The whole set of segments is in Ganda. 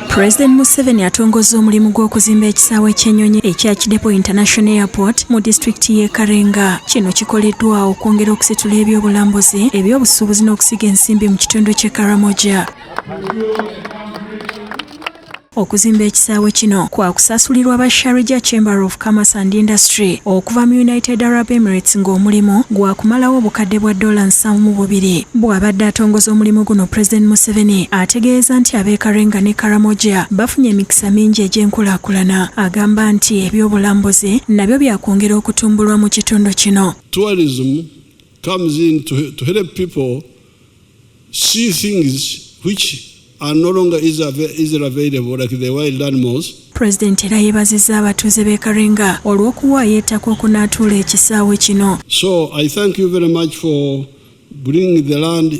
Pulezidenti Museveni atongoza omulimo gw'okuzimba ekisaawe ky'enyonyi ekya Kidepo International Airport mu disitulikiti y'e Karenga. Kino kikoleddwa okwongera okusitula ebyobulambuzi, ebyobusuubuzi n'okusiga ensimbi mu kitundu ky'e Karamoja. Okuzimba ekisaawe kino kwa kusasulirwa ba Sharjah Chamber of Commerce and Industry okuva mu United Arab Emirates ng'omulimo gwa kumalawo obukadde bwa $7,200. Bw'abadde atongoza omulimu guno, Pulezidenti Museveni ategeeza nti ab'e Karenga ne Karamoja bafunye emikisa mingi egy'enkulaakulana. Agamba nti ebyobulambuzi nabyo byakwongera okutumbulwa mu kitundu kino. Tourism comes in to help people see things which are no longer easily available, like the wild animals. Pulezidenti era yeebazizza abatuuze b'e Karenga olw'okuwaayo ettaka okunaatuula ekisaawe kino. So I thank you very much for bringing the land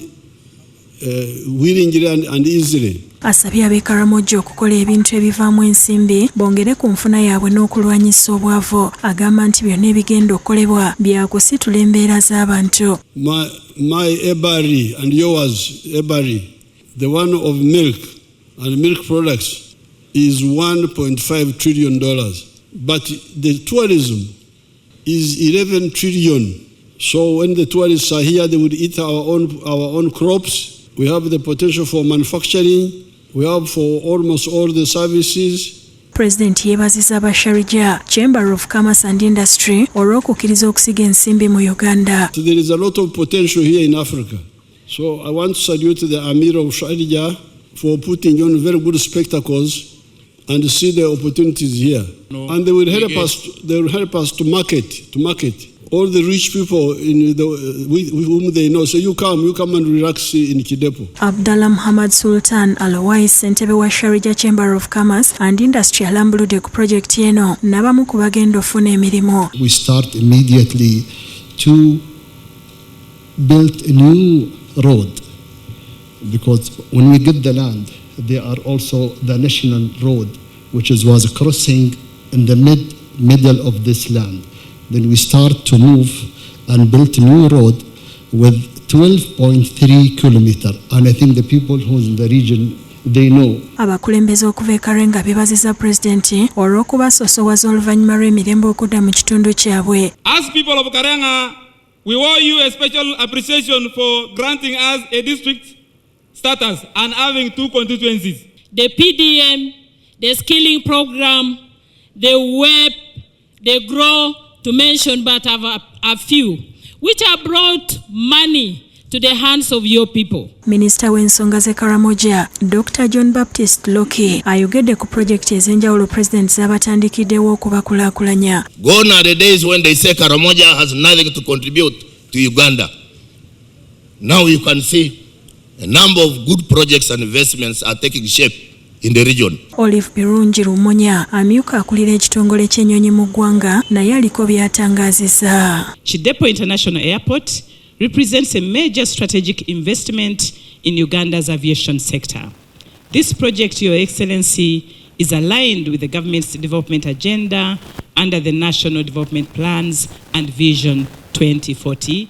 willingly and easily. Asabye ab'e Karamoja okukola ebintu ebivaamu ensimbi bongere ku nfuna yaabwe n'okulwanyisa obwavu. Agamba nti byonna ebigenda okukolebwa byakusitula embeera z'abantu. My ebari and yours ebari, the one of milk and milk products, is $1.5 trillion. But the tourism is 11 trillion. So when the tourists are here, they would eat our own crops. We have the potential for manufacturing. We have for almost all the services. Pulezidenti yeebazizza ba Sharjah Chamber of Commerce and Industry olw'okukkiriza okusiga ensimbi mu Uganda. So there is a lot of potential here in Africa. So I want to salute the Amir of Sharjah for putting on very good spectacles and see the opportunities here. And they will help us. They will help us to market all the rich people with whom they know. So you come and relax in Kidepo. Abdallah Muhammad Sultan Alowais ssentebe wa Sharjah Chamber of Commerce and Industry alambuludde ku project eno n'abamu ku bagenda ofuna emirimu. We start immediately to build a new road, because when we get the land, there are also the national road, which was a crossing in the middle of this land. Then we start to move and build a new road with 12.3 kilometers, and I think the people who in the region, they know. Abakulembeze okuva e Karenga beebazizza Pulezidenti olw'okubasoosowaza oluvannyuma lw'emirembe okudda mu kitundu kyabwe. As people of Karenga, we owe you a special appreciation for granting us a district status and having 2 constituencies. The PDM, the skilling program, the WEP, the GROW, to mention but a few, which have brought money to the hands of your people. Minisita w'ensonga z'e Karamoja, Dr. John Baptist Loki, ayogedde ku projekiti ez'enjawulo Pulezidenti z'abatandikiddewo okubakulaakulanya. Gone are the days when they say Karamoja has nothing to contribute to Uganda. Now you can see a number of good projects and investments are taking shape in the region. Olive Birungi Rumonya amyuka akulira ekitongole ky'ennyonyi mu ggwanga naye aliko by'atangaazizza. Kidepo International Airport represents a major strategic investment in Uganda's aviation sector. This project, Your Excellency, is aligned with the government's development agenda under the National Development Plans and Vision 2040.